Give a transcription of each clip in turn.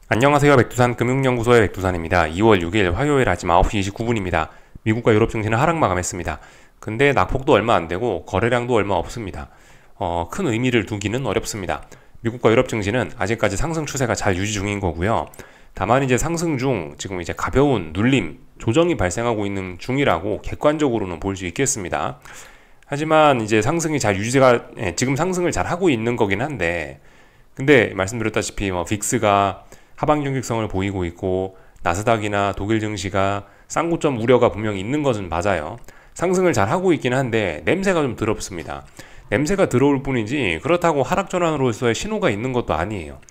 안녕하세요. 백두산 금융연구소의 백두산입니다. 2월 6일 화요일 아침 9시 29분입니다. 미국과 유럽 증시는 하락 마감했습니다. 근데 낙폭도 얼마 안 되고 거래량도 얼마 없습니다. 큰 의미를 두기는 어렵습니다. 미국과 유럽 증시는 아직까지 상승 추세가 잘 유지 중인 거고요. 다만 이제 상승 중 지금 이제 가벼운 눌림, 조정이 발생하고 있는 중이라고 객관적으로는 볼 수 있겠습니다. 하지만 이제 상승이 잘 유지가 지금 상승을 잘 하고 있는 거긴 한데 근데 말씀드렸다시피 빅스가 하방 경직성을 보이고 있고 나스닥이나 독일 증시가 쌍고점 우려가 분명히 있는 것은 맞아요. 상승을 잘 하고 있긴 한데 냄새가 좀 더럽습니다. 냄새가 들어올 뿐이지 그렇다고 하락 전환으로서의 신호가 있는 것도 아니에요.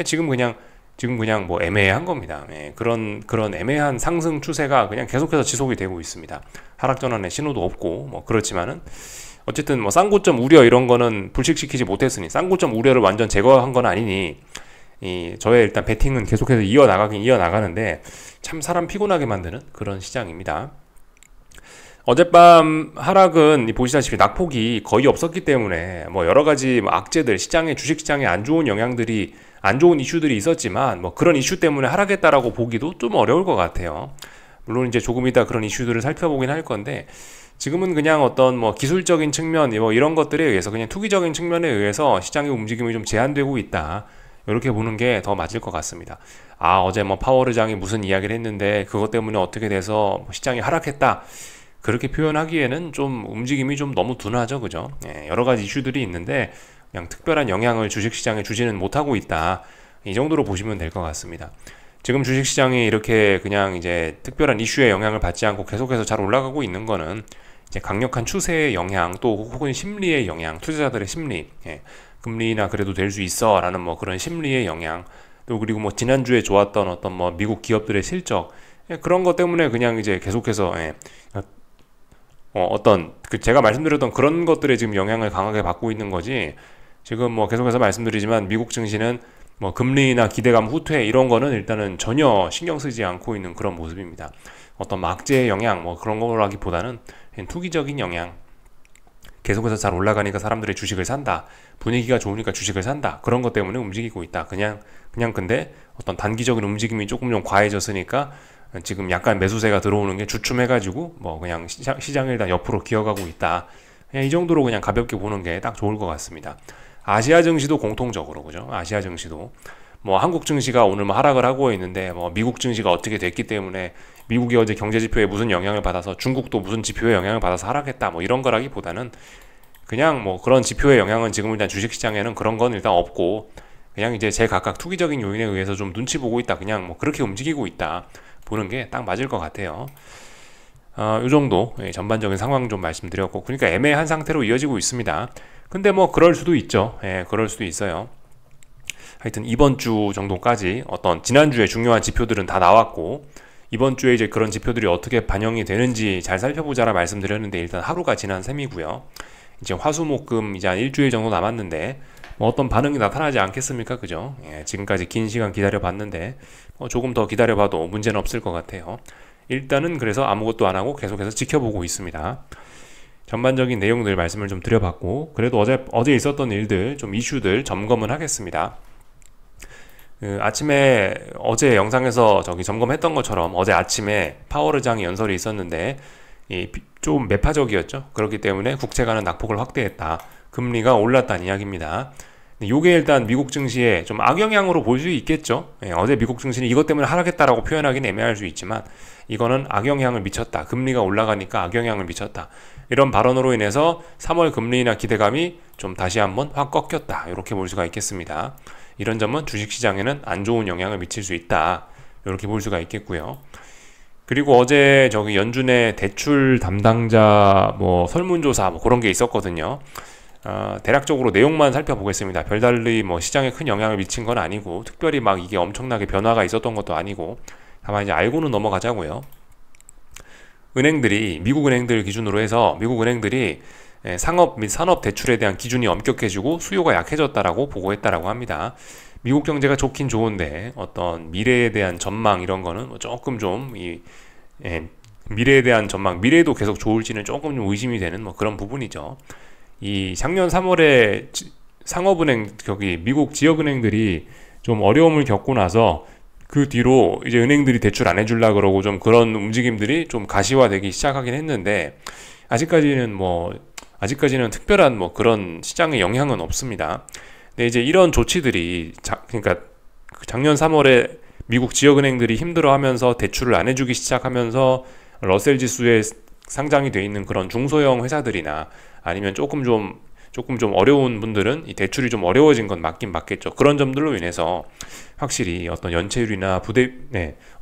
지금 그냥 뭐 애매한 겁니다. 그런 애매한 상승 추세가 그냥 계속해서 지속이 되고 있습니다. 하락 전환의 신호도 없고 뭐 그렇지만은 어쨌든 뭐 쌍고점 우려 이런 거는 불식시키지 못했으니 쌍고점 우려를 완전 제거한 건 아니니 저의 일단 베팅은 계속해서 이어나가긴 이어나가는데 참 사람 피곤하게 만드는 그런 시장입니다. 어젯밤 하락은 보시다시피 낙폭이 거의 없었기 때문에 뭐 여러 가지 악재들 주식시장에 안 좋은 영향들이 안 좋은 이슈들이 있었지만 뭐 그런 이슈 때문에 하락했다라고 보기도 좀 어려울 것 같아요. 물론 이제 조금 이따 그런 이슈들을 살펴보긴 할 건데 지금은 그냥 어떤 뭐 기술적인 측면 뭐 이런 것들에 의해서 그냥 투기적인 측면에 의해서 시장의 움직임이 좀 제한되고 있다. 이렇게 보는 게 더 맞을 것 같습니다. 어제 뭐 파월 의장이 무슨 이야기를 했는데 그것 때문에 어떻게 돼서 시장이 하락했다. 그렇게 표현하기에는 좀 움직임이 좀 너무 둔하죠. 그죠? 여러 가지 이슈들이 있는데 그냥 특별한 영향을 주식시장에 주지는 못하고 있다. 이 정도로 보시면 될 것 같습니다. 지금 주식시장이 이렇게 그냥 이제 특별한 이슈의 영향을 받지 않고 계속해서 잘 올라가고 있는 거는 이제 강력한 추세의 영향 또 혹은 심리의 영향, 투자자들의 심리, 금리나 그래도 될 수 있어 라는 뭐 그런 심리의 영향 또 그리고 뭐 지난주에 좋았던 어떤 뭐 미국 기업들의 실적 그런 것 때문에 그냥 이제 계속해서 어떤 제가 말씀드렸던 그런 것들에 지금 영향을 강하게 받고 있는 거지 지금 뭐 계속해서 말씀드리지만 미국 증시는 뭐 금리나 기대감 후퇴 이런 거는 일단은 전혀 신경 쓰지 않고 있는 그런 모습입니다. 어떤 막재의 영향 뭐 그런 거라기보다는 투기적인 영향 계속해서 잘 올라가니까 사람들이 주식을 산다. 분위기가 좋으니까 주식을 산다. 그런 것 때문에 움직이고 있다. 그냥 근데 어떤 단기적인 움직임이 조금 좀 과해졌으니까 지금 약간 매수세가 들어오는 게 주춤해가지고 뭐 그냥 시장을 다 옆으로 기어가고 있다. 그냥 이 정도로 그냥 가볍게 보는 게 딱 좋을 것 같습니다. 아시아 증시도 공통적으로 그죠? 아시아 증시도 뭐 한국 증시가 오늘 뭐 하락을 하고 있는데 뭐 미국 증시가 어떻게 됐기 때문에 미국이 어제 경제 지표에 무슨 영향을 받아서 중국도 무슨 지표에 영향을 받아서 하락했다 뭐 이런 거라기보다는 그냥 뭐 그런 지표의 영향은 지금 일단 주식시장에는 그런 건 일단 없고 그냥 이제 제 각각 투기적인 요인에 의해서 좀 눈치 보고 있다 그냥 뭐 그렇게 움직이고 있다 보는 게 딱 맞을 것 같아요. 이 정도 전반적인 상황 좀 말씀드렸고 그러니까 애매한 상태로 이어지고 있습니다. 근데 뭐 그럴 수도 있죠. 그럴 수도 있어요. 하여튼 이번 주 정도까지 어떤 지난주에 중요한 지표들은 다 나왔고 이번 주에 이제 그런 지표들이 어떻게 반영이 되는지 잘 살펴보자라 말씀드렸는데 일단 하루가 지난 셈이고요. 이제 화수목금 이제 한 일주일 정도 남았는데 뭐 어떤 반응이 나타나지 않겠습니까? 그죠? 지금까지 긴 시간 기다려봤는데 조금 더 기다려봐도 문제는 없을 것 같아요. 일단은 그래서 아무것도 안 하고 계속해서 지켜보고 있습니다. 전반적인 내용들 말씀을 좀 드려봤고 그래도 어제 있었던 일들 좀 이슈들 점검을 하겠습니다. 아침에 어제 영상에서 점검했던 것처럼 어제 아침에 파월 의장이 연설이 있었는데 좀 매파적이었죠. 그렇기 때문에 국채가는 낙폭을 확대했다. 금리가 올랐다는 이야기입니다. 요게 일단 미국 증시에 좀 악영향으로 볼 수 있겠죠. 어제 미국 증시는 이것 때문에 하락했다라고 표현하기는 애매할 수 있지만 이거는 악영향을 미쳤다. 금리가 올라가니까 악영향을 미쳤다. 이런 발언으로 인해서 3월 금리나 기대감이 좀 다시 한번 확 꺾였다. 이렇게 볼 수가 있겠습니다. 이런 점은 주식시장에는 안 좋은 영향을 미칠 수 있다. 이렇게 볼 수가 있겠고요. 그리고 어제 연준의 대출 담당자 뭐 설문조사 뭐 그런 게 있었거든요. 대략적으로 내용만 살펴보겠습니다. 별달리 뭐 시장에 큰 영향을 미친 건 아니고 특별히 막 이게 엄청나게 변화가 있었던 것도 아니고 다만 이제 알고는 넘어가자고요. 미국 은행들 기준으로 해서 미국 은행들이 상업 및 산업 대출에 대한 기준이 엄격해지고 수요가 약해졌다라고 보고했다라고 합니다. 미국 경제가 좋긴 좋은데 어떤 미래에 대한 전망 이런 거는 뭐 조금 좀 미래에 대한 전망, 미래에도 계속 좋을지는 조금 좀 의심이 되는 뭐 그런 부분이죠. 이 작년 3월에 상업은행 미국 지역은행들이 좀 어려움을 겪고 나서 그 뒤로 이제 은행들이 대출 안 해줄라 그러고 좀 그런 움직임들이 좀 가시화되기 시작하긴 했는데 아직까지는 특별한 뭐 그런 시장에 영향은 없습니다. 근데 이제 이런 조치들이 그러니까 작년 3월에 미국 지역은행들이 힘들어하면서 대출을 안 해주기 시작하면서 러셀 지수에 상장이 돼 있는 그런 중소형 회사들이나 아니면 조금 좀 어려운 분들은 이 대출이 좀 어려워진 건 맞긴 맞겠죠. 그런 점들로 인해서 확실히 어떤 연체율이나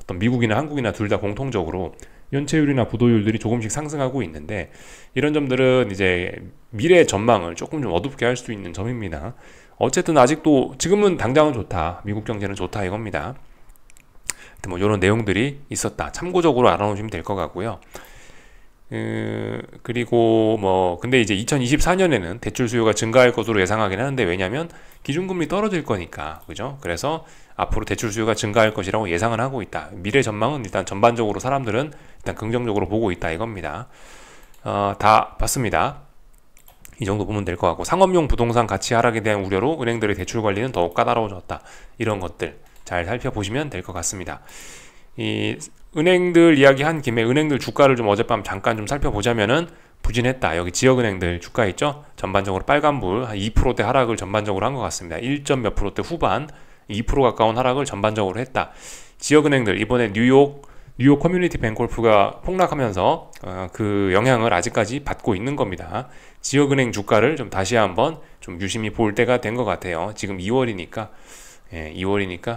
어떤 미국이나 한국이나 둘 다 공통적으로 연체율이나 부도율들이 조금씩 상승하고 있는데, 이런 점들은 이제 미래 전망을 조금 좀 어둡게 할 수 있는 점입니다. 어쨌든 아직도 지금은 당장은 좋다, 미국 경제는 좋다 이겁니다. 뭐 이런 내용들이 있었다, 참고적으로 알아놓으시면 될 것 같고요. 그리고 근데 이제 2024년에는 대출 수요가 증가할 것으로 예상하긴 하는데, 왜냐면 기준금리 떨어질 거니까, 그죠? 그래서 앞으로 대출 수요가 증가할 것이라고 예상을 하고 있다. 미래 전망은 일단 전반적으로 사람들은 일단 긍정적으로 보고 있다 이겁니다. 다 봤습니다. 이 정도 보면 될 것 같고, 상업용 부동산 가치 하락에 대한 우려로 은행들의 대출 관리는 더욱 까다로워졌다, 이런 것들 잘 살펴보시면 될 것 같습니다. 이 은행들 이야기한 김에 은행들 주가를 좀 어젯밤 잠깐 좀 살펴보자면은 부진했다. 여기 지역은행들 주가 있죠? 전반적으로 빨간불, 한 2%대 하락을 전반적으로 한 것 같습니다. 1점 몇 프로대 후반, 2% 가까운 하락을 전반적으로 했다. 지역은행들, 이번에 뉴욕 커뮤니티 뱅골프가 폭락하면서 그 영향을 아직까지 받고 있는 겁니다. 지역은행 주가를 좀 다시 한번 좀 유심히 볼 때가 된 것 같아요. 지금 2월이니까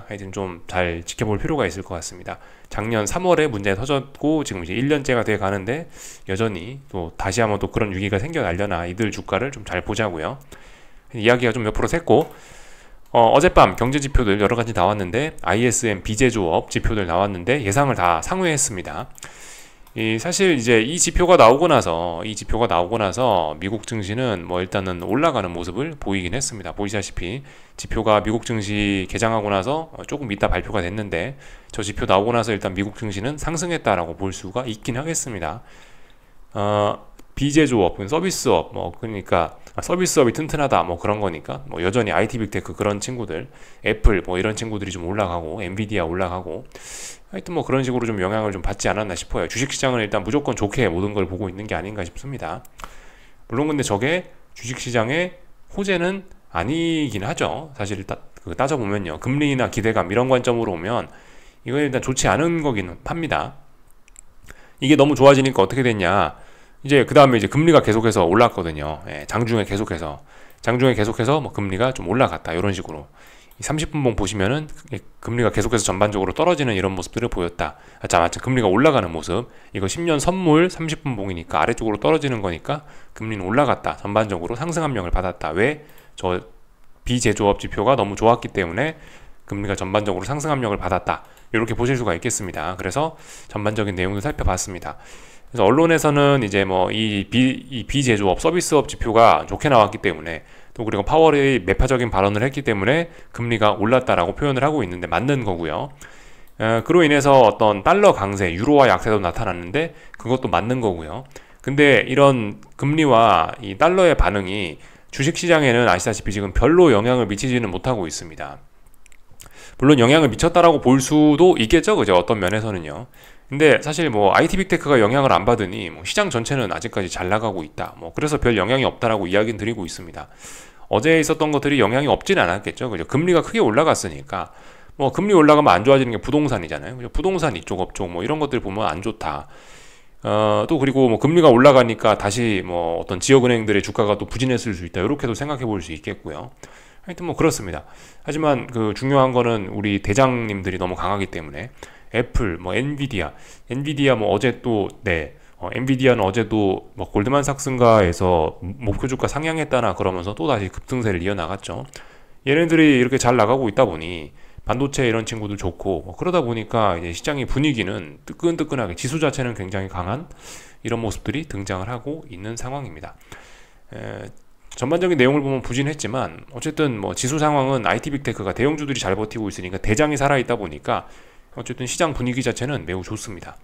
하여튼 좀 잘 지켜볼 필요가 있을 것 같습니다. 작년 3월에 문제 터졌고 지금 이제 1년째가 돼 가는데 여전히 또 다시 한번 또 그런 위기가 생겨나려나, 이들 주가를 좀 잘 보자고요. 이야기가 좀 몇 프로 샜고, 어젯밤 경제 지표들 여러 가지 나왔는데, ISM 비제조업 지표들 나왔는데 예상을 다 상회했습니다. 사실 이제 이 지표가 나오고 나서 미국 증시는 일단은 올라가는 모습을 보이긴 했습니다. 보이시다시피 지표가 미국 증시 개장하고 나서 조금 이따 발표가 됐는데, 저 지표 나오고 나서 일단 미국 증시는 상승했다라고 볼 수가 있긴 하겠습니다. 비제조업, 서비스업, 그러니까 서비스업이 튼튼하다, 그런 거니까, 여전히 IT 빅테크 그런 친구들, 애플, 이런 친구들이 좀 올라가고, 엔비디아 올라가고, 하여튼 그런 식으로 좀 영향을 좀 받지 않았나 싶어요. 주식시장은 일단 무조건 좋게 모든 걸 보고 있는 게 아닌가 싶습니다. 물론 근데 저게 주식시장의 호재는 아니긴 하죠. 사실 따져보면요, 금리나 기대감 이런 관점으로 오면 이건 일단 좋지 않은 거긴 합니다. 이게 너무 좋아지니까 어떻게 됐냐, 이제 그 다음에 이제 금리가 계속해서 올랐거든요. 장중에 계속해서 금리가 좀 올라갔다, 이런 식으로 30분봉 보시면은 금리가 계속해서 전반적으로 떨어지는 이런 모습들을 보였다. 마찬 금리가 올라가는 모습, 이거 10년 선물 30분봉이니까 아래쪽으로 떨어지는 거니까 금리는 올라갔다, 전반적으로 상승 압력을 받았다. 왜? 저 비제조업 지표가 너무 좋았기 때문에 금리가 전반적으로 상승 압력을 받았다, 이렇게 보실 수가 있겠습니다. 그래서 전반적인 내용을 살펴봤습니다. 그래서 언론에서는 이제 이 비제조업 서비스업 지표가 좋게 나왔기 때문에, 또 그리고 파월이 매파적인 발언을 했기 때문에 금리가 올랐다라고 표현을 하고 있는데 맞는 거고요. 그로 인해서 어떤 달러 강세, 유로화 약세도 나타났는데 그것도 맞는 거고요. 근데 이런 금리와 이 달러의 반응이 주식시장에는 아시다시피 지금 별로 영향을 미치지는 못하고 있습니다. 물론 영향을 미쳤다라고 볼 수도 있겠죠, 그죠? 어떤 면에서는요. 근데 사실 IT 빅테크가 영향을 안 받으니 시장 전체는 아직까지 잘 나가고 있다, 그래서 별 영향이 없다라고 이야기는 드리고 있습니다. 어제 있었던 것들이 영향이 없지는 않았겠죠, 그죠? 금리가 크게 올라갔으니까. 금리 올라가면 안 좋아지는 게 부동산이잖아요, 그죠? 부동산 이쪽 업종 이런 것들 보면 안 좋다. 또 그리고 금리가 올라가니까 다시 어떤 지역은행들의 주가가 또 부진했을 수 있다, 이렇게도 생각해 볼 수 있겠고요. 하여튼 그렇습니다. 하지만 그 중요한 거는 우리 대장님들이 너무 강하기 때문에, 애플, 엔비디아 어제 또 엔비디아는 어제도 골드만삭스인가에서 목표 주가 상향했다나 그러면서 또 다시 급등세를 이어나갔죠. 얘네들이 이렇게 잘 나가고 있다 보니 반도체 이런 친구들 좋고, 그러다 보니까 이제 시장의 분위기는 뜨끈뜨끈하게, 지수 자체는 굉장히 강한 이런 모습들이 등장을 하고 있는 상황입니다. 전반적인 내용을 보면 부진했지만 어쨌든 지수 상황은 IT 빅테크가 대형주들이 잘 버티고 있으니까, 대장이 살아있다 보니까 어쨌든 시장 분위기 자체는 매우 좋습니다.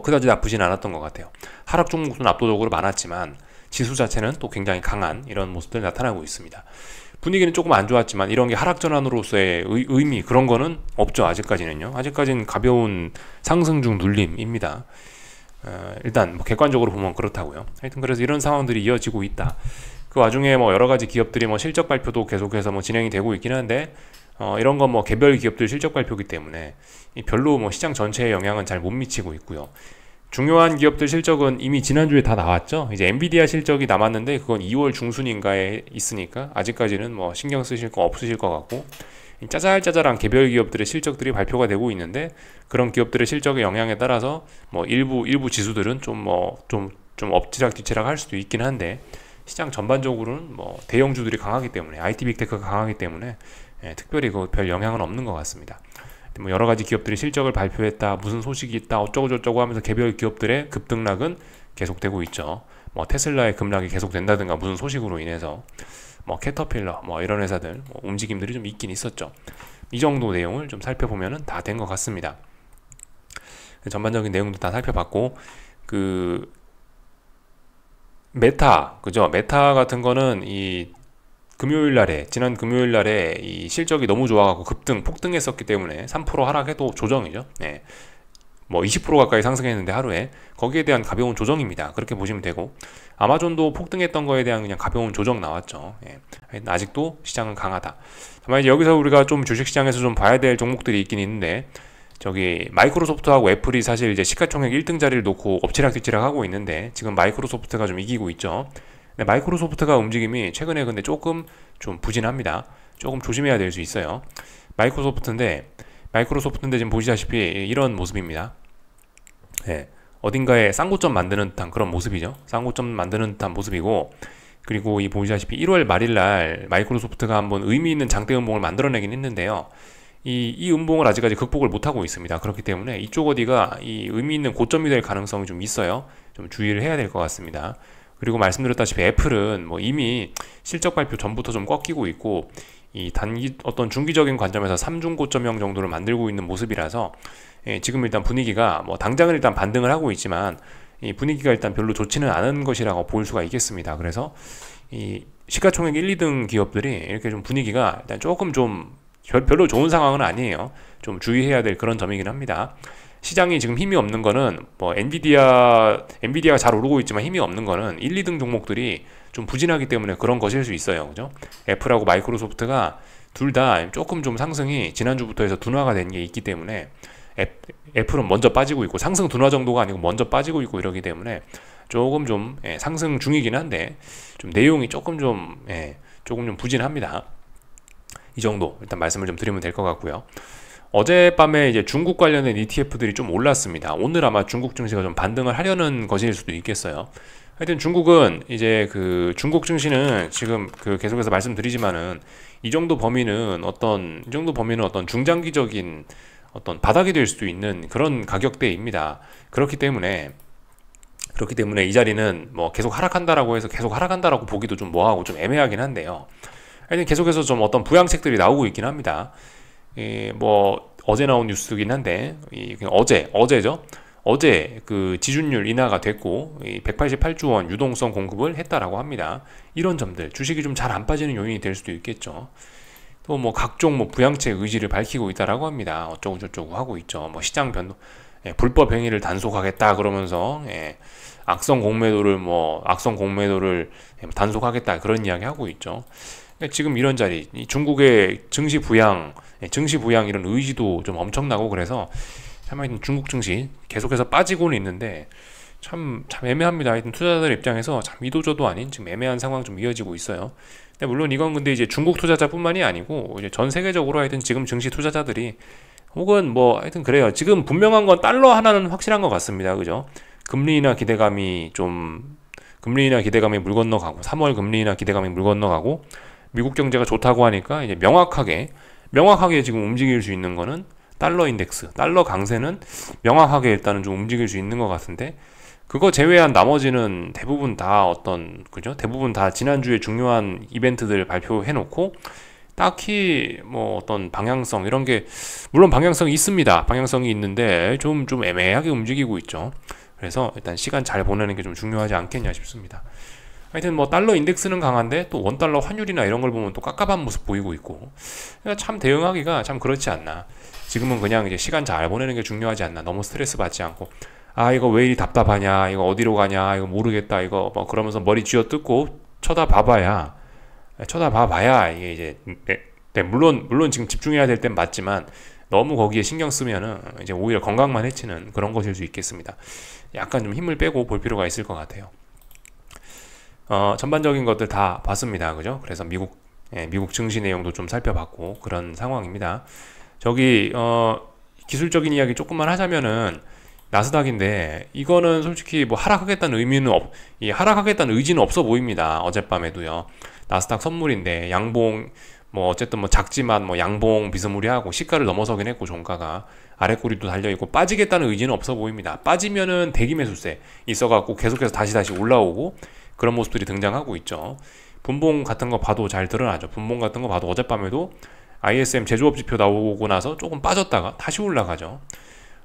그다지 나쁘진 않았던 것 같아요. 하락 종목은 압도적으로 많았지만 지수 자체는 또 굉장히 강한 이런 모습들 나타나고 있습니다. 분위기는 조금 안 좋았지만 이런 게 하락 전환으로서의 의미 그런 거는 없죠. 아직까지는요. 아직까지는 가벼운 상승 중 눌림입니다. 일단 뭐 객관적으로 보면 그렇다고요. 하여튼 그래서 이런 상황들이 이어지고 있다. 그 와중에 뭐 여러 가지 기업들이 뭐 실적 발표도 계속해서 뭐 진행이 되고 있긴 한데 이런 건 뭐 개별 기업들 실적 발표이기 때문에 별로 뭐 시장 전체에 영향은 잘 못 미치고 있고요. 중요한 기업들 실적은 이미 지난주에 다 나왔죠. 이제 엔비디아 실적이 남았는데 그건 2월 중순인가에 있으니까 아직까지는 뭐 신경 쓰실 거 없으실 것 같고, 짜잘짜잘한 개별 기업들의 실적들이 발표가 되고 있는데 그런 기업들의 실적의 영향에 따라서 뭐 일부 지수들은 좀 엎치락뒤치락 할 수도 있긴 한데, 시장 전반적으로는 뭐 대형주들이 강하기 때문에, IT 빅테크가 강하기 때문에 특별히 별 영향은 없는 것 같습니다. 뭐 여러 가지 기업들이 실적을 발표했다, 무슨 소식이 있다, 어쩌고저쩌고 하면서 개별 기업들의 급등락은 계속되고 있죠. 뭐 테슬라의 급락이 계속된다든가 무슨 소식으로 인해서 뭐 캐터필러 뭐 이런 회사들 뭐 움직임들이 좀 있긴 있었죠. 이 정도 내용을 좀 살펴보면은 다 된 것 같습니다. 전반적인 내용도 다 살펴봤고, 그 메타, 그죠? 메타 같은 거는 지난 금요일 날에 이 실적이 너무 좋아가지고 폭등했었기 때문에 3% 하락해도 조정이죠. 네. 뭐 20% 가까이 상승했는데 하루에, 거기에 대한 가벼운 조정입니다. 그렇게 보시면 되고, 아마존도 폭등했던 거에 대한 그냥 가벼운 조정 나왔죠. 예. 아직도 시장은 강하다. 다만 이제 여기서 우리가 좀 주식시장에서 좀 봐야 될 종목들이 있긴 있는데, 저기 마이크로소프트하고 애플이 사실 이제 시가총액 1등 자리를 놓고 엎치락뒤치락 하고 있는데, 지금 마이크로소프트가 좀 이기고 있죠. 근데 마이크로소프트가 움직임이 최근에 근데 조금 좀 부진합니다. 조금 조심해야 될 수 있어요. 마이크로소프트인데 지금 보시다시피 이런 모습입니다. 네, 어딘가에 쌍고점 만드는 듯한 그런 모습이죠. 쌍고점 만드는 듯한 모습이고, 그리고 이 보시다시피 1월 말일날 마이크로소프트가 한번 의미 있는 장대 음봉을 만들어내긴 했는데요. 이 음봉을 아직까지 극복을 못하고 있습니다. 그렇기 때문에 이쪽 어디가 이 의미 있는 고점이 될 가능성이 좀 있어요. 좀 주의를 해야 될 것 같습니다. 그리고 말씀드렸다시피 애플은 뭐 이미 실적 발표 전부터 좀 꺾이고 있고, 이 어떤 중기적인 관점에서 3중 고점형 정도를 만들고 있는 모습이라서, 지금 일단 분위기가 뭐 당장은 일단 반등을 하고 있지만 이 분위기가 일단 별로 좋지는 않은 것이라고 볼 수가 있겠습니다. 그래서 이 시가총액 1, 2등 기업들이 이렇게 좀 분위기가 일단 조금 좀 별로 좋은 상황은 아니에요. 좀 주의해야 될 그런 점이긴 합니다. 시장이 지금 힘이 없는 거는 뭐 엔비디아가 잘 오르고 있지만 힘이 없는 거는 1, 2등 종목들이 좀 부진하기 때문에 그런 것일 수 있어요. 그죠? 애플하고 마이크로소프트가 둘 다 조금 좀 상승이 지난주부터 해서 둔화가 된 게 있기 때문에, 애플은 먼저 빠지고 있고, 상승 둔화 정도가 아니고 먼저 빠지고 있고 이러기 때문에 조금 좀 상승 중이긴 한데 좀 내용이 조금 좀 부진합니다. 이 정도 일단 말씀을 좀 드리면 될 것 같고요. 어젯밤에 이제 중국 관련된 ETF들이 좀 올랐습니다. 오늘 아마 중국 증시가 좀 반등을 하려는 것일 수도 있겠어요. 하여튼 중국은 이제 중국 증시는 지금 계속해서 말씀드리지만은 이 정도 범위는 어떤 중장기적인 어떤 바닥이 될 수도 있는 그런 가격대입니다. 그렇기 때문에 이 자리는 뭐 계속 하락한다라고 해서 계속 하락한다라고 보기도 좀 뭐하고 좀 애매하긴 한데요. 하여튼 계속해서 좀 어떤 부양책들이 나오고 있긴 합니다. 뭐 어제 나온 뉴스긴 한데, 어제죠. 어제 지준율 인하가 됐고 188조 원 유동성 공급을 했다라고 합니다. 이런 점들, 주식이 좀 잘 안 빠지는 요인이 될 수도 있겠죠. 또 뭐 각종 뭐 부양책 의지를 밝히고 있다라고 합니다. 어쩌고 저쩌고 하고 있죠. 뭐 시장 변동, 불법 행위를 단속하겠다 그러면서 악성 공매도를 단속하겠다 그런 이야기 하고 있죠. 지금 이런 자리, 중국의 증시 부양 이런 의지도 좀 엄청나고, 그래서 참 중국 증시 계속해서 빠지고는 있는데 참 애매합니다. 하여튼 투자자들 입장에서 참 이도저도 아닌 지금 애매한 상황 좀 이어지고 있어요. 근데 물론 이건 근데 이제 중국 투자자뿐만이 아니고 이제 전 세계적으로 하여튼 지금 증시 투자자들이, 혹은 뭐 하여튼 그래요. 지금 분명한 건 달러 하나는 확실한 것 같습니다. 그죠? 금리나 기대감이 물 건너가고, 3월 금리나 기대감이 물 건너가고, 미국 경제가 좋다고 하니까 이제 명확하게 지금 움직일 수 있는 거는 달러 인덱스, 달러 강세는 명확하게 일단은 좀 움직일 수 있는 것 같은데, 그거 제외한 나머지는 대부분 다 대부분 다 지난주에 중요한 이벤트들 발표해놓고 딱히 뭐 어떤 방향성 이런 게, 물론 방향성이 있습니다. 방향성이 있는데 좀 애매하게 움직이고 있죠. 그래서 일단 시간 잘 보내는 게 좀 중요하지 않겠냐 싶습니다. 하여튼 뭐 달러 인덱스는 강한데 또 원달러 환율이나 이런 걸 보면 또 깝깝한 모습 보이고 있고, 그러니까 참 대응하기가 참 그렇지 않나. 지금은 그냥 이제 시간 잘 보내는 게 중요하지 않나. 너무 스트레스 받지 않고, 아 이거 왜 이리 답답하냐, 이거 어디로 가냐, 이거 모르겠다, 이거 뭐 그러면서 머리 쥐어뜯고 쳐다봐봐야 이게 이제 물론 지금 집중해야 될 땐 맞지만 너무 거기에 신경 쓰면은 이제 오히려 건강만 해치는 그런 것일 수 있겠습니다. 약간 좀 힘을 빼고 볼 필요가 있을 것 같아요. 전반적인 것들 다 봤습니다. 그죠? 그래서 미국 증시 내용도 좀 살펴봤고 그런 상황입니다. 저기 기술적인 이야기 조금만 하자면은 나스닥인데, 이거는 솔직히 뭐 하락하겠다는 하락하겠다는 의지는 없어 보입니다. 어젯밤에도요. 나스닥 선물인데 양봉 뭐 어쨌든 뭐 작지만 뭐 양봉 비스무리하고 시가를 넘어서긴 했고, 종가가 아랫꼬리도 달려있고 빠지겠다는 의지는 없어 보입니다. 빠지면은 대기 매수세 있어갖고 계속해서 다시 올라오고 그런 모습들이 등장하고 있죠. 분봉 같은 거 봐도 잘 드러나죠. 분봉 같은 거 봐도 어젯밤에도 ISM 제조업 지표 나오고 나서 조금 빠졌다가 다시 올라가죠.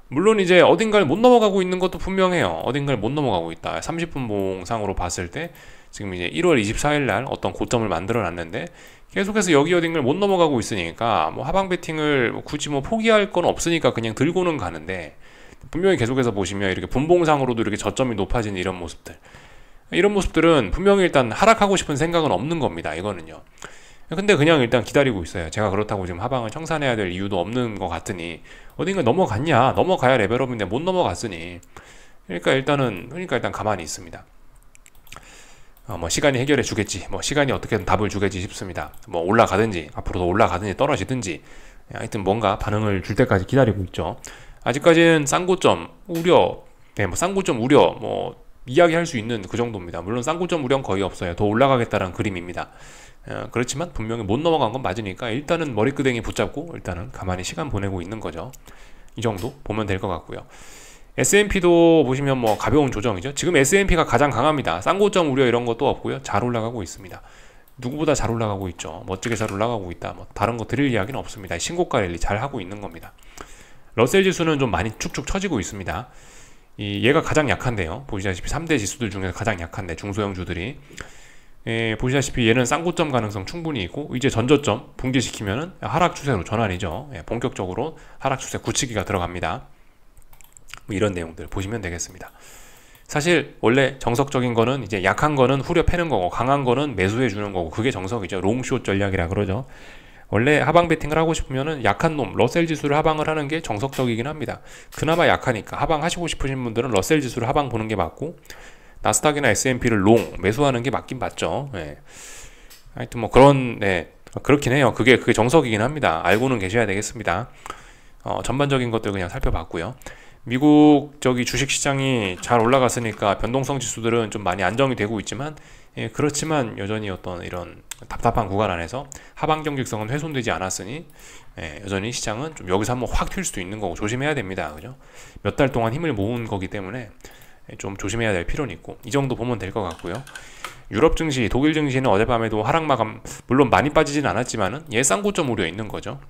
물론 이제 어딘가를 못 넘어가고 있는 것도 분명해요. 어딘가를 못 넘어가고 있다. 30분봉 상으로 봤을 때 지금 이제 1월 24일 날 어떤 고점을 만들어 놨는데 계속해서 여기 어딘가를 못 넘어가고 있으니까 뭐 하방 베팅을 굳이 뭐 포기할 건 없으니까 그냥 들고는 가는데, 분명히 계속해서 보시면 이렇게 분봉상으로도 이렇게 저점이 높아지는 이런 모습들은 분명히 일단 하락하고 싶은 생각은 없는 겁니다. 이거는요. 근데 그냥 일단 기다리고 있어요. 제가 그렇다고 지금 하방을 청산해야 될 이유도 없는 것 같으니, 어딘가 넘어가야 레벨업인데 못 넘어갔으니, 그러니까 일단 가만히 있습니다. 뭐 시간이 해결해 주겠지, 뭐 시간이 어떻게든 답을 주겠지 싶습니다. 뭐 올라가든지 앞으로 더 올라가든지 떨어지든지 하여튼 뭔가 반응을 줄 때까지 기다리고 있죠. 아직까지는 쌍고점 우려, 뭐 쌍고점 우려 뭐 이야기할 수 있는 그 정도입니다. 물론 쌍고점 우려는 거의 없어요. 더 올라가겠다는 그림입니다. 그렇지만 분명히 못 넘어간 건 맞으니까 일단은 머리끄댕이 붙잡고 일단은 가만히 시간 보내고 있는 거죠. 이 정도 보면 될 것 같고요. S&P도 보시면 뭐 가벼운 조정이죠. 지금 S&P가 가장 강합니다. 쌍고점 우려 이런 것도 없고요. 잘 올라가고 있습니다. 누구보다 잘 올라가고 있죠. 멋지게 잘 올라가고 있다. 뭐 다른 거 드릴 이야기는 없습니다. 신고가 랠리 잘 하고 있는 겁니다. 러셀 지수는 좀 많이 축축 처지고 있습니다. 얘가 가장 약한데요. 보시다시피 3대 지수들 중에서 가장 약한데, 중소형주들이. 보시다시피 얘는 쌍고점 가능성 충분히 있고, 이제 전저점 붕괴시키면은 하락 추세로 전환이죠. 본격적으로 하락 추세 굳히기가 들어갑니다. 뭐 이런 내용들 보시면 되겠습니다. 사실 원래 정석적인 거는 이제 약한 거는 후려 패는 거고 강한 거는 매수해 주는 거고, 그게 정석이죠. 롱숏 전략이라 그러죠. 원래 하방 베팅을 하고 싶으면은 약한 놈 러셀 지수를 하방을 하는 게 정석적이긴 합니다. 그나마 약하니까 하방 하시고 싶으신 분들은 러셀 지수를 하방 보는 게 맞고, 나스닥이나 S&P를 롱 매수하는 게 맞긴 맞죠. 하여튼 뭐 그렇긴 해요. 그게 정석이긴 합니다. 알고는 계셔야 되겠습니다. 전반적인 것들 그냥 살펴봤고요. 미국 주식시장이 잘 올라갔으니까 변동성 지수들은 좀 많이 안정이 되고 있지만, 그렇지만 여전히 어떤 이런 답답한 구간 안에서 하방 경직성은 훼손되지 않았으니, 여전히 시장은 좀 여기서 한번 확 튈 수도 있는 거고 조심해야 됩니다. 그죠? 몇 달 동안 힘을 모은 거기 때문에 좀 조심해야 될 필요는 있고, 이 정도 보면 될 것 같고요. 유럽 증시, 독일 증시는 어젯밤에도 하락 마감, 물론 많이 빠지진 않았지만은 얘 쌍고점 우려 있는 거죠.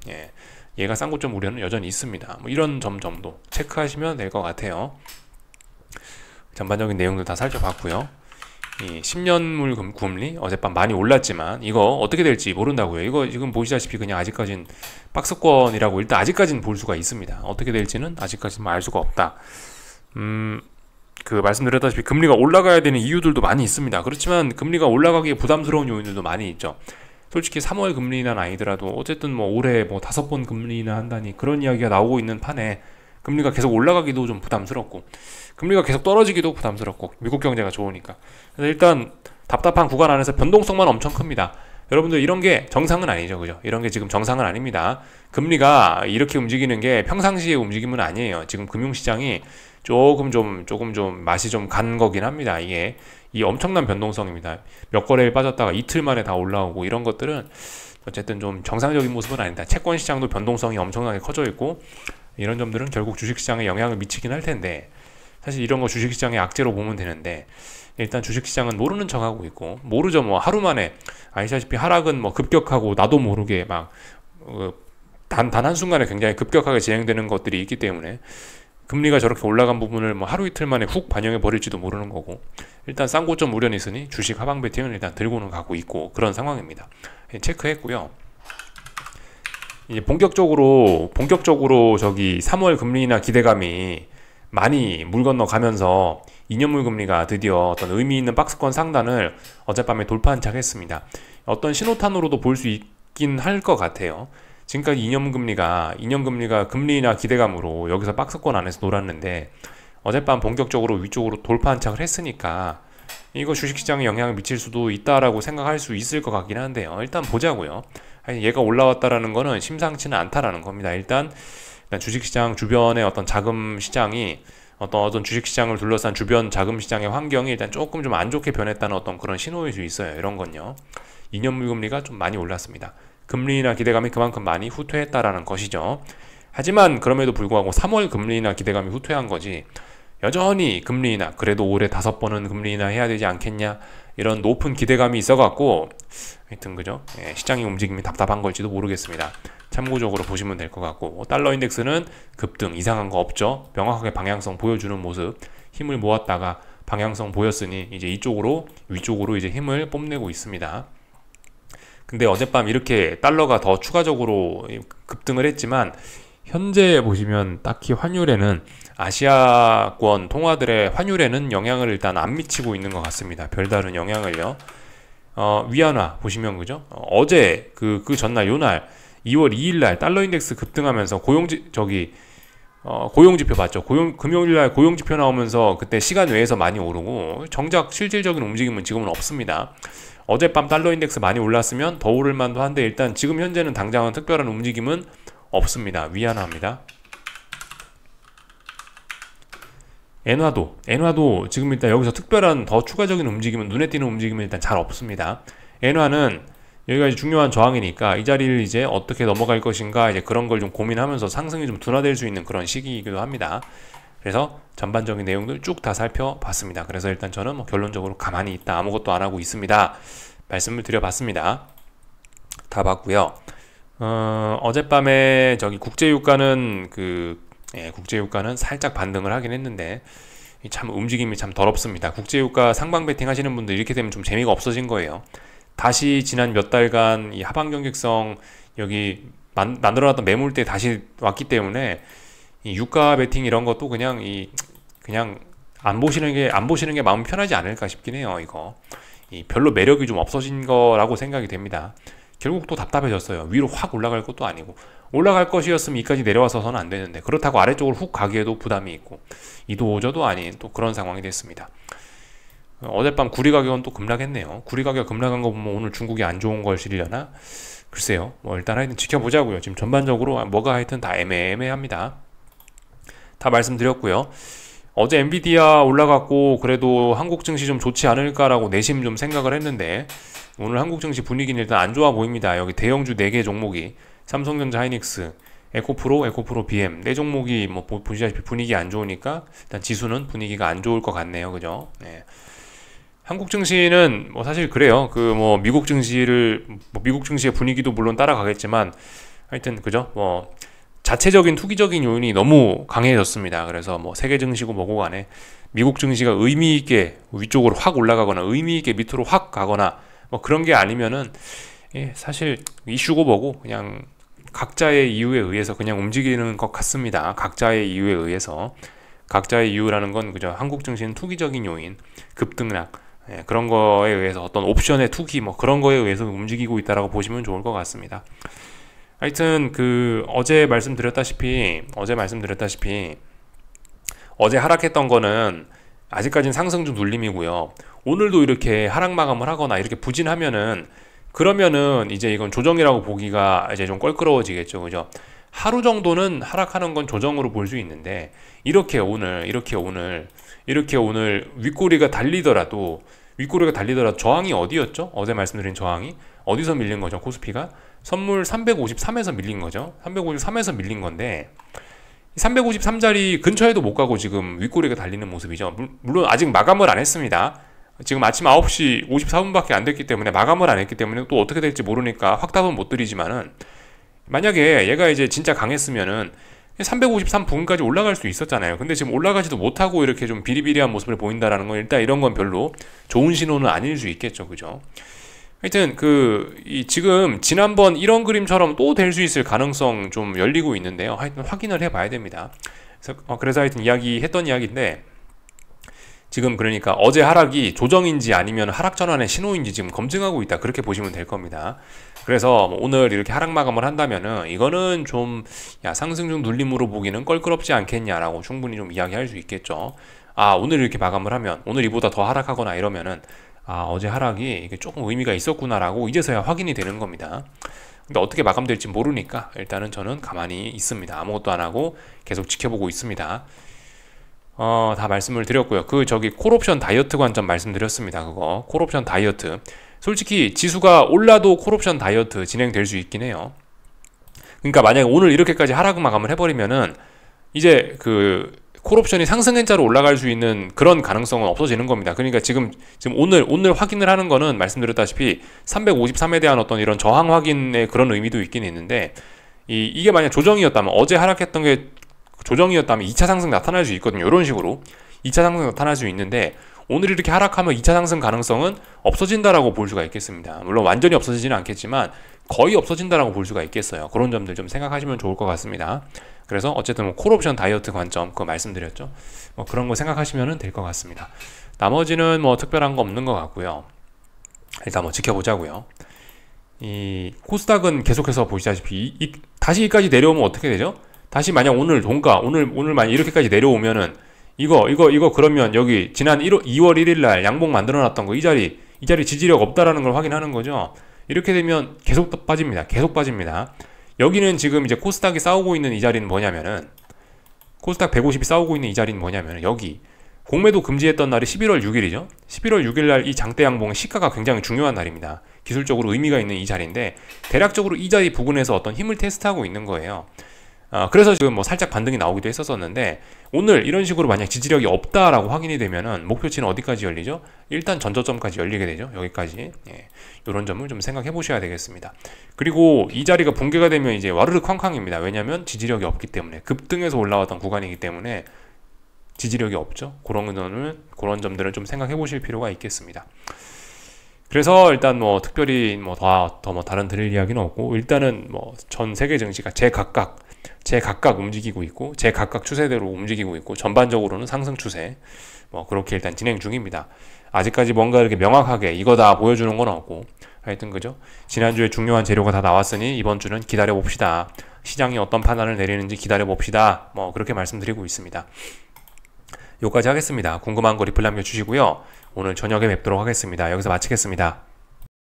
얘가 쌍고점 우려는 여전히 있습니다. 뭐 이런 점 정도 체크하시면 될 것 같아요. 전반적인 내용들 다 살펴봤고요. 이 10년물 금리 어젯밤 많이 올랐지만 이거 어떻게 될지 모른다고요. 이거 지금 보시다시피 그냥 아직까진 박스권이라고 일단 아직까지는 볼 수가 있습니다. 어떻게 될지는 아직까지는 알 수가 없다. 말씀드렸다시피 금리가 올라가야 되는 이유들도 많이 있습니다. 그렇지만 금리가 올라가기에 부담스러운 요인들도 많이 있죠. 솔직히 3월 금리는 아니더라도 어쨌든 뭐 올해 뭐 5번 금리나 한다니 그런 이야기가 나오고 있는 판에 금리가 계속 올라가기도 좀 부담스럽고, 금리가 계속 떨어지기도 부담스럽고, 미국 경제가 좋으니까. 그래서 일단 답답한 구간 안에서 변동성만 엄청 큽니다. 여러분들 이런 게 정상은 아니죠. 그죠? 이런 게 지금 정상은 아닙니다. 금리가 이렇게 움직이는 게 평상시의 움직임은 아니에요. 지금 금융시장이 조금 좀 맛이 좀 간 거긴 합니다. 이게 이 엄청난 변동성입니다. 몇 거래일 빠졌다가 이틀 만에 다 올라오고, 이런 것들은 어쨌든 좀 정상적인 모습은 아니다. 채권 시장도 변동성이 엄청나게 커져 있고, 이런 점들은 결국 주식시장에 영향을 미치긴 할 텐데, 사실 이런 거 주식시장의 악재로 보면 되는데, 일단 주식시장은 모르는 척하고 있고, 모르죠. 뭐 하루 만에 아시다시피 하락은 뭐 급격하고 나도 모르게 막 단 한순간에 굉장히 급격하게 진행되는 것들이 있기 때문에 금리가 저렇게 올라간 부분을 뭐 하루 이틀 만에 훅 반영해 버릴지도 모르는 거고, 일단 싼고점 우려는 있으니 주식 하방 베팅은 일단 들고는 가고 있고 그런 상황입니다. 체크했고요. 이제 본격적으로 저기 3월 금리나 기대감이 많이 물 건너가면서 2년물 금리가 드디어 어떤 의미 있는 박스권 상단을 어젯밤에 돌파한 척 했습니다. 어떤 신호탄으로도 볼 수 있긴 할 것 같아요. 지금까지 2년 금리가 금리나 기대감으로 여기서 박스권 안에서 놀았는데 어젯밤 본격적으로 위쪽으로 돌파한 척을 했으니까 이거 주식시장에 영향을 미칠 수도 있다라고 생각할 수 있을 것 같긴 한데요. 일단 보자고요. 얘가 올라왔다라는 거는 심상치는 않다라는 겁니다. 일단 주식시장 주변의 어떤 자금 시장이 어떤 주식시장을 둘러싼 주변 자금 시장의 환경이 일단 조금 좀 안 좋게 변했다는 어떤 그런 신호일 수 있어요. 이런 건요. 2년물 금리가 좀 많이 올랐습니다. 금리나 기대감이 그만큼 많이 후퇴했다라는 것이죠. 하지만 그럼에도 불구하고 3월 금리나 기대감이 후퇴한 거지, 여전히 금리나 그래도 올해 5번은 금리나 해야 되지 않겠냐, 이런 높은 기대감이 있어갖고 하여튼 그죠? 시장의 움직임이 답답한 걸지도 모르겠습니다. 참고적으로 보시면 될 것 같고, 달러 인덱스는 급등, 이상한 거 없죠. 명확하게 방향성 보여주는 모습, 힘을 모았다가 방향성 보였으니 이제 위쪽으로 이제 힘을 뽐내고 있습니다. 근데 어젯밤 이렇게 달러가 더 추가적으로 급등을 했지만 현재 보시면 딱히 환율에는, 아시아권 통화들의 환율에는 영향을 일단 안 미치고 있는 것 같습니다. 별다른 영향을요. 위안화 보시면 그죠? 어제 그 전날 요날 2월 2일날 달러 인덱스 급등하면서 고용지표 봤죠? 금요일날 고용지표 나오면서 그때 시간 외에서 많이 오르고, 정작 실질적인 움직임은 지금은 없습니다. 어젯밤 달러 인덱스 많이 올랐으면 더 오를 만도 한데 일단 지금 현재는 당장은 특별한 움직임은 없습니다. 위안화입니다. 엔화도 지금 일단 여기서 특별한 더 추가적인 움직임은, 눈에 띄는 움직임은 일단 잘 없습니다. 엔화는 여기가 중요한 저항이니까 이 자리를 이제 어떻게 넘어갈 것인가, 이제 그런 걸 좀 고민하면서 상승이 좀 둔화될 수 있는 그런 시기이기도 합니다. 그래서 전반적인 내용들 쭉 다 살펴봤습니다. 그래서 일단 저는 뭐 결론적으로 가만히 있다, 아무것도 안 하고 있습니다, 말씀을 드려봤습니다. 다 봤고요. 어젯밤에 국제유가는 국제유가는 살짝 반등을 하긴 했는데 참 움직임이 참 더럽습니다. 국제유가 상방 베팅 하시는 분들 이렇게 되면 좀 재미가 없어진 거예요. 다시 지난 몇 달간 이 하방 경직성 여기 만들어놨던 매물대 다시 왔기 때문에 이 유가 베팅 이런 것도 그냥 안 보시는 게 마음 편하지 않을까 싶긴 해요. 이거 별로 매력이 좀 없어진 거라고 생각이 됩니다. 결국 또 답답해졌어요. 위로 확 올라갈 것도 아니고, 올라갈 것이었으면 이까지 내려와서는 안 되는데 그렇다고 아래쪽으로 훅 가기에도 부담이 있고 이도저도 아닌 또 그런 상황이 됐습니다. 어젯밤 구리 가격은 또 급락했네요. 구리 가격 급락한 거 보면 오늘 중국이 안 좋은 걸 실려나? 글쎄요. 뭐 일단 하여튼 지켜보자고요. 지금 전반적으로 뭐가 하여튼 다 애매합니다. 다 말씀드렸고요. 어제 엔비디아 올라갔고 그래도 한국 증시 좀 좋지 않을까라고 내심 좀 생각을 했는데 오늘 한국 증시 분위기는 일단 안 좋아 보입니다. 여기 대형주 4개 종목이 삼성전자, 하이닉스, 에코프로, BM 4종목이 뭐 보시다시피 분위기 안 좋으니까 일단 지수는 분위기가 안 좋을 것 같네요. 그죠? 네. 한국 증시는 뭐 사실 그래요. 미국 증시의 분위기도 물론 따라가겠지만 하여튼 그죠? 뭐 자체적인 투기적인 요인이 너무 강해졌습니다. 그래서 뭐 세계 증시고 뭐고 간에 미국 증시가 의미 있게 위쪽으로 확 올라가거나 의미 있게 밑으로 확 가거나 뭐 그런 게 아니면은 사실 이슈고 뭐고 그냥 각자의 이유에 의해서 그냥 움직이는 것 같습니다. 각자의 이유에 의해서. 각자의 이유라는 건 그죠? 한국 증시는 투기적인 요인, 급등락 그런 거에 의해서 어떤 옵션의 투기 뭐 그런 거에 의해서 움직이고 있다라고 보시면 좋을 것 같습니다. 하여튼 어제 말씀드렸다시피 어제 하락했던 거는 아직까지는 상승 중 눌림이고요. 오늘도 이렇게 하락 마감을 하거나 이렇게 부진하면은 그러면은 이제 이건 조정이라고 보기가 이제 좀 껄끄러워지겠죠. 그죠? 하루 정도는 하락하는 건 조정으로 볼 수 있는데 이렇게 오늘 윗꼬리가 달리더라도 저항이 어디였죠? 어제 말씀드린 저항이 어디서 밀린 거죠? 코스피가 선물 353에서 밀린 거죠. 353에서 밀린 건데 353자리 근처에도 못 가고 지금 윗꼬리가 달리는 모습이죠. 물론 아직 마감을 안 했습니다. 지금 아침 9시 54분밖에 안 됐기 때문에 마감을 안 했기 때문에 또 어떻게 될지 모르니까 확답은 못 드리지만은 만약에 얘가 이제 진짜 강했으면은 353부근까지 올라갈 수 있었잖아요. 근데 지금 올라가지도 못하고 이렇게 좀 비리비리한 모습을 보인다라는 건 일단 이런 건 별로 좋은 신호는 아닐 수 있겠죠. 그죠? 하여튼 지금 지난번 이런 그림처럼 또 될 수 있을 가능성 좀 열리고 있는데요. 하여튼 확인을 해봐야 됩니다. 그래서 하여튼 했던 이야기인데, 지금 그러니까 어제 하락이 조정인지 아니면 하락 전환의 신호인지 지금 검증하고 있다, 그렇게 보시면 될 겁니다. 그래서 오늘 이렇게 하락 마감을 한다면은 이거는 좀 상승 중 눌림으로 보기는 껄끄럽지 않겠냐라고 충분히 좀 이야기할 수 있겠죠. 오늘 이렇게 마감을 하면 오늘 이보다 더 하락하거나 이러면은 어제 하락이 이게 조금 의미가 있었구나라고 이제서야 확인이 되는 겁니다. 근데 어떻게 마감될지 모르니까 일단은 저는 가만히 있습니다. 아무것도 안 하고 계속 지켜보고 있습니다. 다 말씀을 드렸고요. 콜옵션 다이어트 관점 말씀드렸습니다. 콜옵션 다이어트. 솔직히 지수가 올라도 콜옵션 다이어트 진행될 수 있긴 해요. 그러니까 만약에 오늘 이렇게까지 하락 마감을 해버리면은 이제 콜옵션이 상승행자로 올라갈 수 있는 그런 가능성은 없어지는 겁니다. 그러니까 지금 오늘 확인을 하는 거는 말씀드렸다시피 353에 대한 어떤 이런 저항 확인의 그런 의미도 있긴 있는데, 이게 만약 조정이었다면, 어제 하락했던 게 조정이었다면 2차 상승 나타날 수 있거든요. 이런 식으로 2차 상승 나타날 수 있는데, 오늘 이렇게 하락하면 2차 상승 가능성은 없어진다라고 볼 수가 있겠습니다. 물론 완전히 없어지지는 않겠지만 거의 없어진다라고 볼 수가 있겠어요. 그런 점들 좀 생각하시면 좋을 것 같습니다. 그래서 어쨌든 콜옵션 다이어트 관점 그거 말씀드렸죠. 그런 거 생각하시면 될 것 같습니다. 나머지는 특별한 거 없는 것 같고요. 일단 지켜보자고요. 이 코스닥은 계속해서 보시다시피 다시 여기까지 내려오면 어떻게 되죠? 다시 만약 오늘 만약 이렇게까지 내려오면은 이거 그러면 여기 지난 2월 1일 날 양봉 만들어놨던 거 이 자리 지지력 없다라는 걸 확인하는 거죠. 이렇게 되면 계속 빠집니다. 여기는 지금 이제 코스닥이 싸우고 있는 이 자리는 뭐냐면은, 코스닥 150이 싸우고 있는 이 자리는 뭐냐면은, 여기 공매도 금지했던 날이 11월 6일이죠. 11월 6일 날 이 장대 양봉의 시가가 굉장히 중요한 날입니다. 기술적으로 의미가 있는 이 자리인데, 대략적으로 이 자리 부근에서 어떤 힘을 테스트하고 있는 거예요. 그래서 지금 살짝 반등이 나오기도 했었는데, 오늘 이런 식으로 만약 지지력이 없다라고 확인이 되면은 목표치는 어디까지 열리죠? 일단 전저점까지 열리게 되죠. 여기까지. 이런 점을 좀 생각해 보셔야 되겠습니다. 그리고 이 자리가 붕괴가 되면 이제 와르르 쾅쾅입니다. 왜냐면 지지력이 없기 때문에, 급등해서 올라왔던 구간이기 때문에 지지력이 없죠. 그런 점들은 좀 생각해 보실 필요가 있겠습니다. 그래서 일단 특별히 더 다른 드릴 이야기는 없고, 일단은 전 세계 증시가 제각각 움직이고 있고, 제각각 추세대로 움직이고 있고, 전반적으로는 상승 추세 그렇게 일단 진행 중입니다. 아직까지 뭔가 이렇게 명확하게 이거다 보여주는 건 없고, 하여튼 그죠? 지난주에 중요한 재료가 다 나왔으니 이번 주는 기다려 봅시다. 시장이 어떤 판단을 내리는지 기다려 봅시다. 그렇게 말씀드리고 있습니다. 여기까지 하겠습니다. 궁금한 거 리플 남겨주시고요. 오늘 저녁에 뵙도록 하겠습니다. 여기서 마치겠습니다.